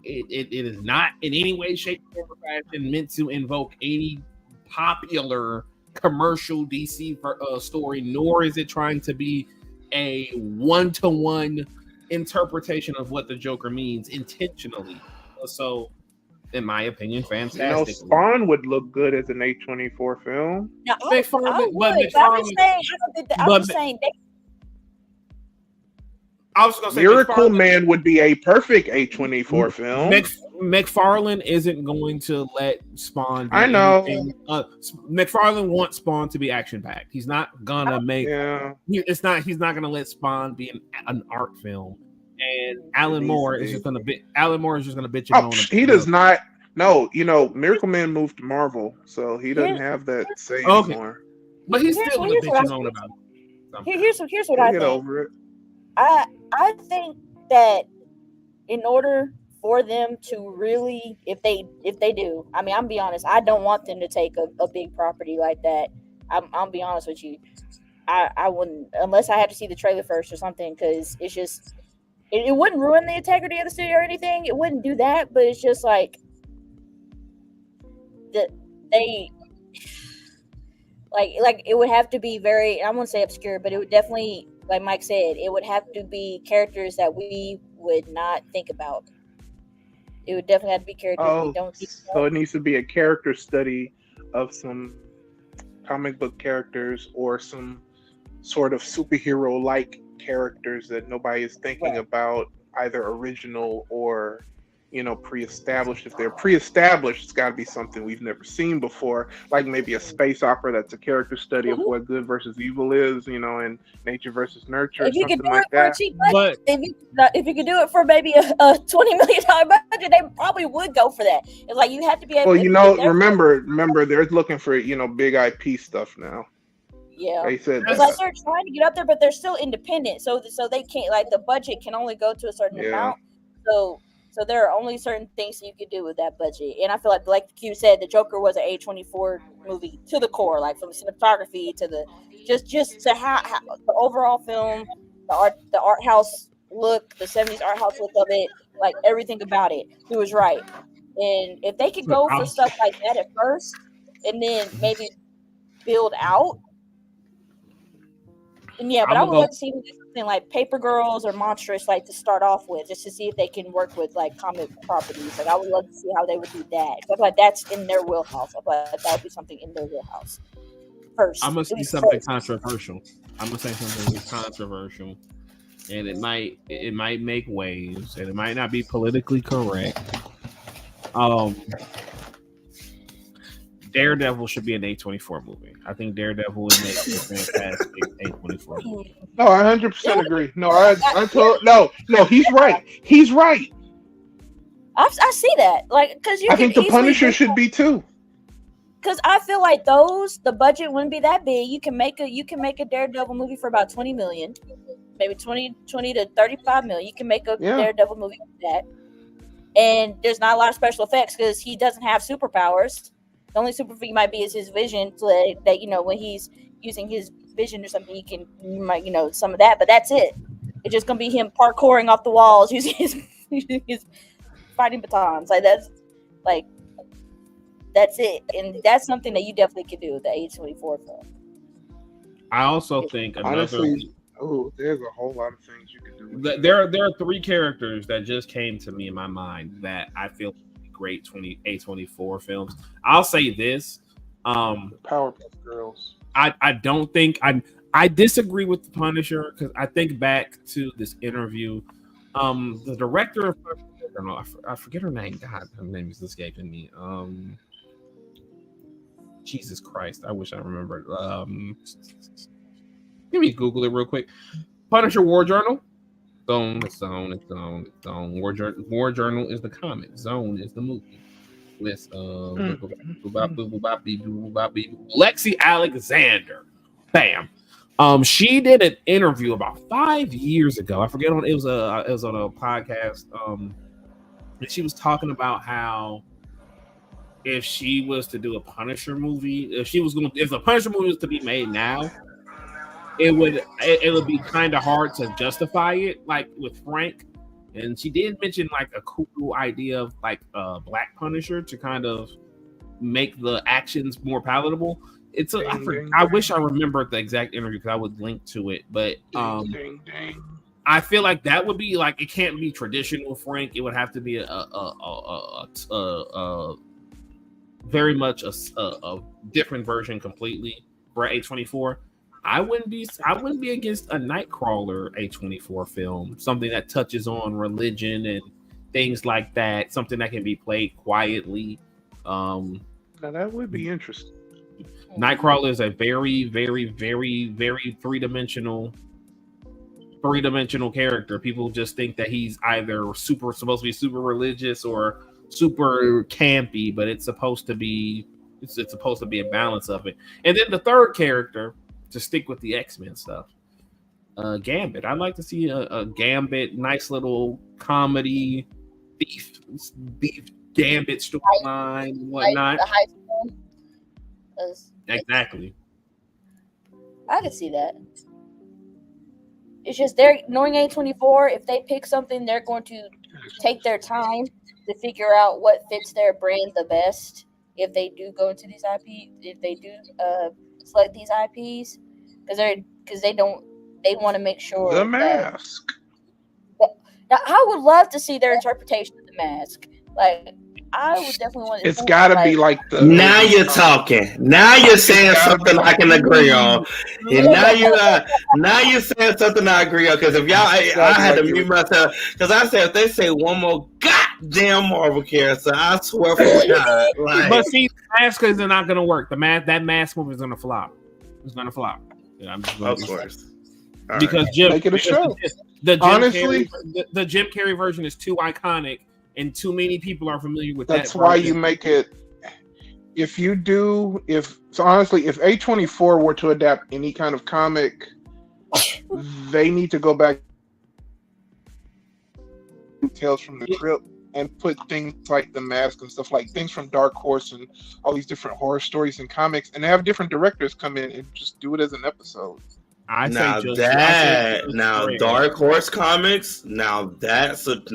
It is not in any way, shape, or fashion meant to invoke any popular commercial DC story, nor is it trying to be a one-to-one interpretation of what the Joker means intentionally. So, in my opinion, fantastic. Spawn would look good as an A24 film. I was going to say Miracle Man would be a perfect A24 film. McFarlane isn't going to let Spawn. I know. McFarlane wants Spawn to be action packed. He's not gonna make. Yeah. He's not going to let Spawn be an art film. And Alan Moore is just going to bitch and moan. He does not. No, Miracle Man moved to Marvel, so he doesn't have that say anymore. But he's still going to bitch and moan about it. Here's what I think. Get over it. I think that in order for them to really, if they do, I mean, I'm be honest, I don't want them to take a big property like that. I'll be honest with you. I wouldn't, unless I had to see the trailer first or something, because it's just, it wouldn't ruin the integrity of the studio or anything. It wouldn't do that, but it's just like they like it would have to be very, I won't say obscure, but it would definitely, like Mike said, it would have to be characters that we would not think about. It would definitely have to be characters we don't think about. So it needs to be a character study of some comic book characters or some sort of superhero-like characters that nobody is thinking about, either original or pre-established. If they're pre-established, it's got to be something we've never seen before, like maybe a space opera that's a character study of what good versus evil is, and nature versus nurture, or something like that. If you could do it for maybe a $20 million budget, they probably would go for that. It's like you have to be able. Well, remember, they're looking for big IP stuff now. Yeah, they said it's like they're trying to get up there, but they're still independent, so they can't, like, the budget can only go to a certain amount. So there are only certain things you could do with that budget. And I feel like Q said, the Joker was an A24 movie to the core, like from cinematography to the just to how the overall film, the art house look, the 70s art house look of it, like everything about it. He was right. And if they could go for stuff like that at first and then maybe build out. And but I would like to see something like Paper Girls or Monstrous, like, to start off with, just to see if they can work with like comic properties. Like, I would love to see how they would do that. I feel like that's in their wheelhouse. I feel like that would be something in their wheelhouse. First, I'm gonna say something controversial. I'm gonna say something controversial, and it might make waves, and it might not be politically correct. Daredevil should be an A24 movie. I think Daredevil would make a fantastic A24 movie. No, I 100% agree. No, he's right. He's right. I see that. Like, because I think the Punisher should be too. Because I feel like the budget wouldn't be that big. You can make a Daredevil movie for about 20 million, maybe 20 to 35 million. You can make a Daredevil movie with that. And there's not a lot of special effects because he doesn't have superpowers. The only super he might be is his vision, so that when he's using his vision or something, he can, some of that. But that's it. It's just gonna be him parkouring off the walls using his fighting batons. Like, that's like That's it, and that's something that you definitely could do with the A24 film. I also think another. Honestly, there's a whole lot of things you can do. With There are three characters that just came to me in my mind that I feel would be great A24 films. I'll say this. Powerpuff Girls. I don't think I disagree with the Punisher because I think back to this interview. The director of I forget her name. God, her name is escaping me. Jesus Christ, I wish I remembered. Let me Google it real quick. Punisher War Journal. Zone. War Journal is the comic. Zone is the movie. With Lexi Alexander. Bam. She did an interview about 5 years ago. I forget it was on a podcast. And she was talking about how if she was to do a Punisher movie, if the Punisher movie was to be made now, it would be kind of hard to justify it, like with Frank. And she did mention like a cool idea of like a Black Punisher to kind of make the actions more palatable. I wish I remembered the exact interview because I would link to it, but I feel like that would be like, it can't be traditional Frank. It would have to be a very much a different version completely for A24. I wouldn't be against a Nightcrawler A24 film, something that touches on religion and things like that, something that can be played quietly. Now that would be interesting. Nightcrawler is a very, very, very, very three-dimensional character. People just think that he's either supposed to be super religious or super campy, but it's supposed to be a balance of it. And then the third character, to stick with the X-Men stuff, Gambit. I'd like to see a Gambit, nice little comedy, beef Gambit storyline and whatnot. Exactly. I could see that. It's just they're knowing A24. If they pick something, they're going to take their time to figure out what fits their brand the best. If they do go into these if they do select these IPs, because they want to make sure the Mask. Now, I would love to see their interpretation of the Mask. Like, I would definitely want. It's got to be like the. Now you're talking. Now you're saying something I can agree on. And now you're saying something I agree on. Because if y'all, I had to mute myself because I said if they say one more goddamn Marvel character, I swear for God. Like, but see, Mask is not going to work. That Mask movie is going to flop. It's going to flop. Yeah, I'm just of course. Because Jim, make it a show. The Jim Carrey version is too iconic, and too many people are familiar with that. That's why you make it. If honestly, if A24 were to adapt any kind of comic, they need to go back to Tales from the Crypt and put things like the Mask and stuff, like things from Dark Horse and all these different horror stories and comics, and have different directors come in and just do it as an episode. Dark Horse comics. Now that's something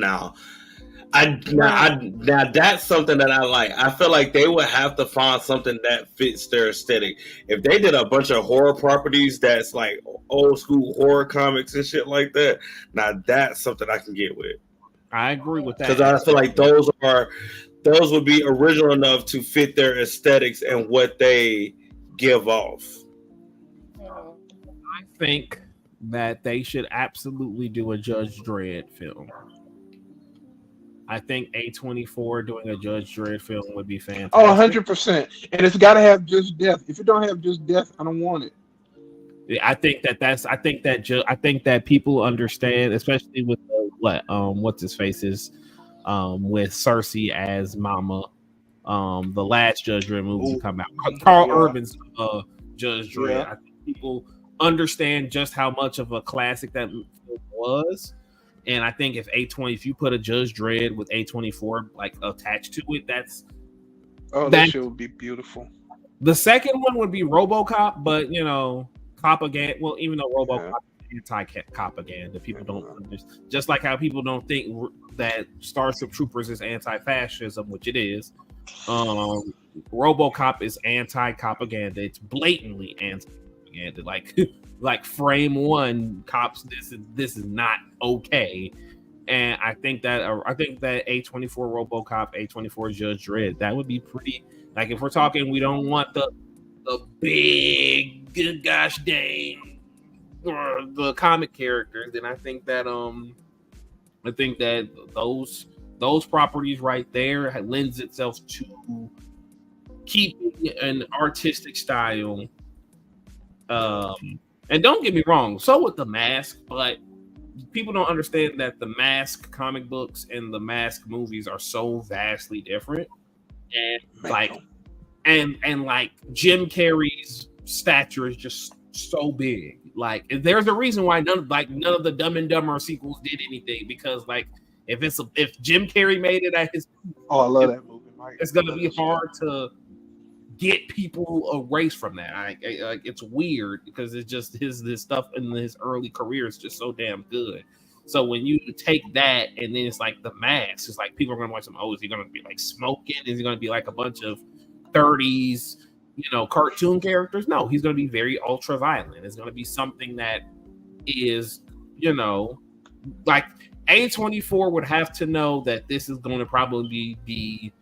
that I like. I feel like they would have to find something that fits their aesthetic. If they did a bunch of horror properties that's like old school horror comics and shit like that, now that's something I can get with. I agree with that because I feel like those would be original enough to fit their aesthetics and what they give off. I think that they should absolutely do a Judge Dredd film. I think A24 doing a Judge Dredd film would be fantastic. Oh, 100%. And it's got to have just death. If it don't have just death, I don't want it. I think that people understand, especially with what's his face is with Cersei as Mama. The last Judge Dredd movie come out. Carl Urban's Judge Dredd. Yeah. I think people understand just how much of a classic that was. And I think if you put a Judge Dredd with A24 like attached to it, that shit would be beautiful. The second one would be RoboCop, but propaganda. Well, even though RoboCop is anti-propaganda, people don't understand. Just like how people don't think that Starship Troopers is anti-fascism, which it is. RoboCop is anti-propaganda. It's blatantly anti-propaganda. Like frame one, cops. This is not okay. And I think that A24 RoboCop, A24 Judge Dredd, that would be pretty. Like if we're talking, we don't want the big good gosh dang or the comic characters. Then I think that those properties right there lends itself to keeping an artistic style. And don't get me wrong, so with the Mask, but people don't understand that the Mask comic books and the Mask movies are so vastly different. And like Jim Carrey's stature is just so big. Like there's a reason why none of the Dumb and Dumber sequels did anything, because like if Jim Carrey made it at his I love that movie, Mike. It's gonna be hard to get people erased from that. It's weird because it's just his stuff in his early career is just so damn good. So when you take that and then it's like the Mask, it's like people are gonna watch him. Oh, is he gonna be like smoking? Is he gonna be like a bunch of 30s, cartoon characters? No, he's gonna be very ultra violent. It's gonna be something that is, like A24 would have to know that this is going to probably be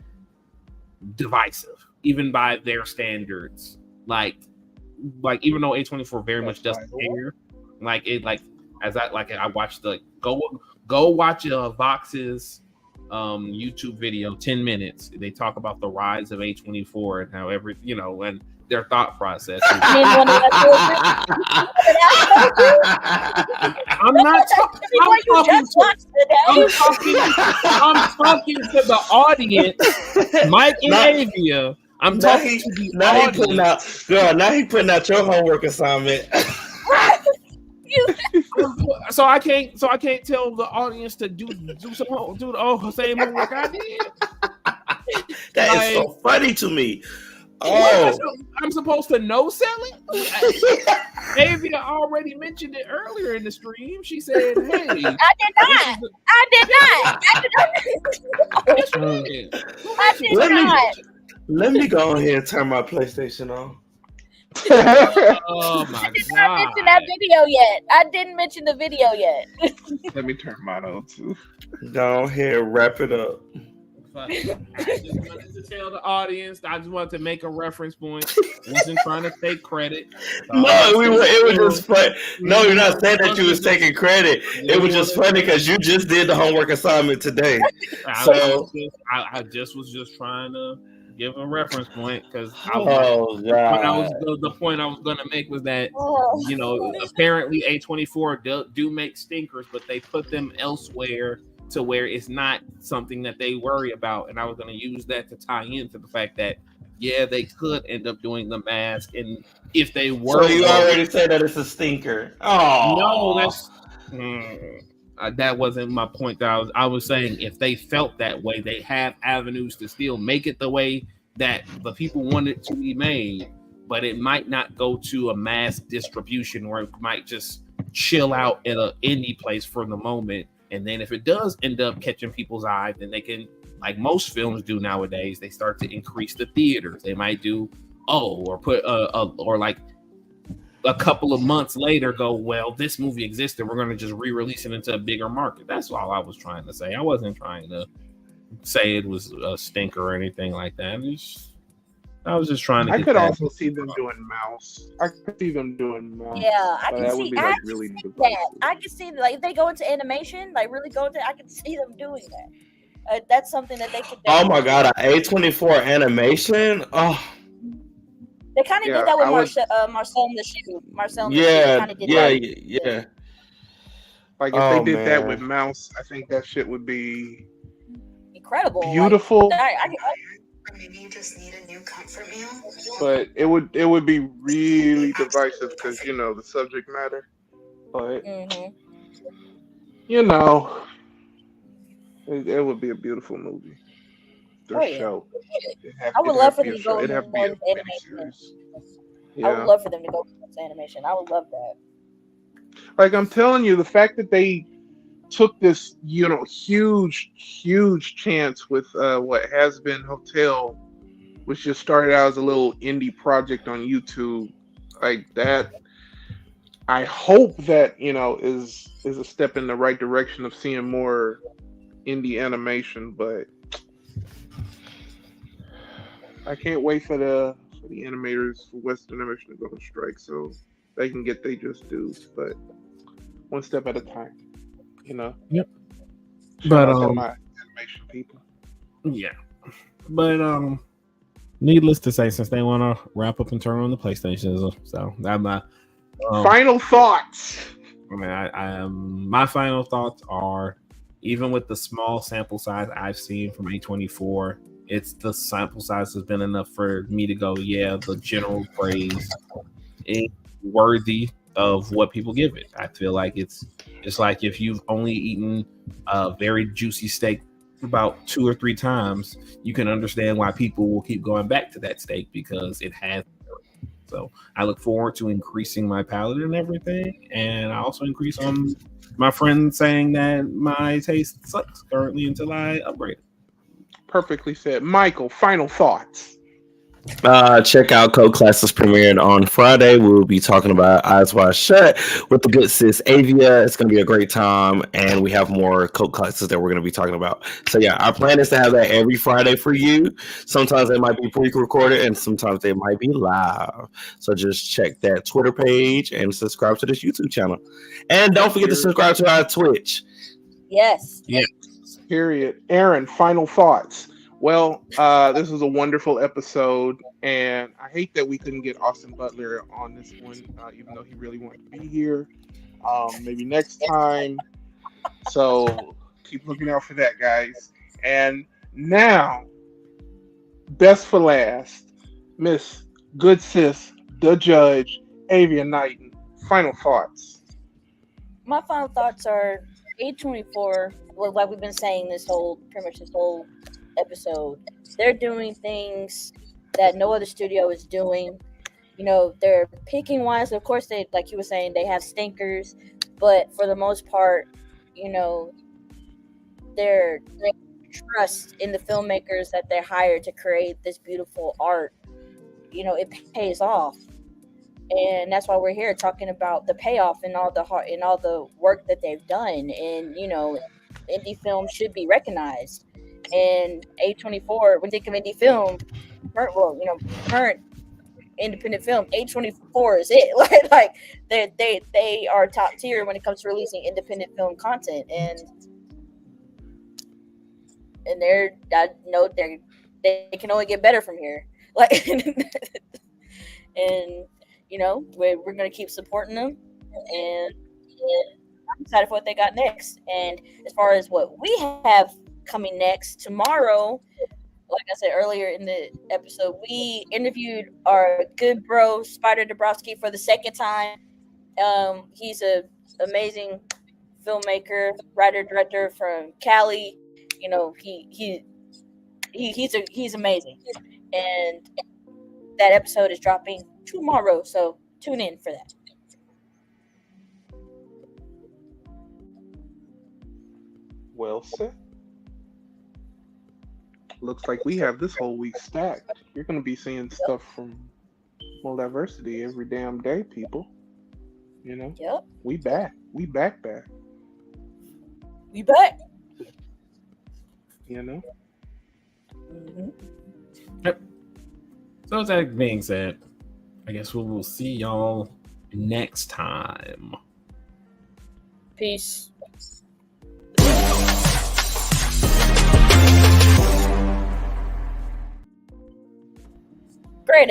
divisive, even by their standards. Like even though A24 very much doesn't care, I watched go watch Vox's YouTube video, 10 minutes. They talk about the rise of A24 and how and their thought process. I'm talking to the audience, Mike and Avia. I'm talking to the audience. Now he putting out your homework assignment. So I can't tell the audience to do the same homework I did. That is so funny to me. I'm supposed to know selling? Avia already mentioned it earlier in the stream. She said, "Hey, I did not. Let me go ahead and turn my PlayStation on." Oh my God! I did not mention that video yet. I didn't mention the video yet. Let me turn mine on too. Go ahead, wrap it up. I just wanted to tell the audience. I just wanted to make a reference point. I wasn't trying to take credit. It was just fun. No, you're not saying that you was taking credit. It was just funny because you just did the homework assignment today. I just was trying to give a reference point because the point I was going to make was that apparently A24 do make stinkers, but they put them elsewhere to where it's not something that they worry about. And I was going to use that to tie into the fact that, they could end up doing the Mask. And if they were... So you already said that it's a stinker. Oh, no, that wasn't my point. I was saying if they felt that way, they have avenues to still make it the way that the people want it to be made. But it might not go to a mass distribution, or it might just chill out in an indie place for the moment. And then if it does end up catching people's eye, then they can, like most films do nowadays, they start to increase the theaters. They might do, or like a couple of months later go, well, this movie existed. We're going to just re-release it into a bigger market. That's all I was trying to say. I wasn't trying to say it was a stinker or anything like that. I was just trying to. I could also see them doing Mouse. I could see them doing Mouse. Yeah, I can see. Like really that. I can see if they go into animation, I can see them doing that. That's something that they could. Oh my God, A24 animation. Oh, they kind of did that with Marcel and the Shoe. Marcel and the Shoe kind of did that. Yeah. Like if they did that with Mouse, I think that shit would be incredible, beautiful. Or maybe you just need a new comfort meal. But it would be really divisive because the subject matter. But it would be a beautiful movie. Show. I would love for them to go into animation. Yeah. I would love for them to go into animation. I would love that. Like I'm telling you, the fact that they took this, huge chance with what has been Hotel, which just started out as a little indie project on YouTube. Like that, I hope that is a step in the right direction of seeing more indie animation. But I can't wait for the animators for Western animation to go on strike so they can get their just dues. But one step at a time, Yep. Shout out to my animation people. Yeah. But needless to say, since they want to wrap up and turn on the PlayStation, so I'm not. Final thoughts. I mean, my final thoughts are, even with the small sample size I've seen from A24, the sample size has been enough for me to go, yeah, the general praise is worthy of what people give it. I feel like it's like if you've only eaten a very juicy steak about 2 or 3 times, you can understand why people will keep going back to that steak, because it has. So I look forward to increasing my palate and everything, and I also increase on my friend saying that my taste sucks currently until I upgrade it. Perfectly said. Michael, final thoughts. Check out Code Classes premiered on Friday. We'll be talking about Eyes Wide Shut with the good sis Avia. It's going to be a great time, and we have more Code Classes that we're going to be talking about. So yeah, our plan is to have that every Friday for you. Sometimes they might be pre-recorded, and sometimes they might be live. So just check that Twitter page and subscribe to this YouTube channel, and don't forget to subscribe to our Twitch. Yes. Yeah. Period. Aaron, final thoughts. Well, this was a wonderful episode, and I hate that we couldn't get Austin Butler on this one, even though he really wanted to be here. Maybe next time. So keep looking out for that, guys. And now, best for last, Miss Good Sis, the Judge, Avia Knighton. Final thoughts. My final thoughts are A24, like we've been saying pretty much this whole episode, they're doing things that no other studio is doing. They're picking wise. Of course, they, like you were saying, they have stinkers, but for the most part, their trust in the filmmakers that they hired to create this beautiful art, it pays off. And that's why we're here talking about the payoff and all the work that they've done. And indie film should be recognized. And A24, when you think of indie film, current independent film, A24 is it. Like they are top tier when it comes to releasing independent film content, and they can only get better from here. Like, and we're gonna keep supporting them, and I'm excited for what they got next. And as far as what we have coming next, tomorrow, like I said earlier in the episode, we interviewed our good bro Spider Dabrowski for the second time. He's an amazing filmmaker, writer, director from Cali. He's amazing, and that episode is dropping tomorrow, so tune in for that. Well said. Looks like we have this whole week stacked. You're going to be seeing stuff from Multiversity every damn day, people. Yep. We back. We back. We back. Yep. So with that being said, I guess we will see y'all next time. Peace. Great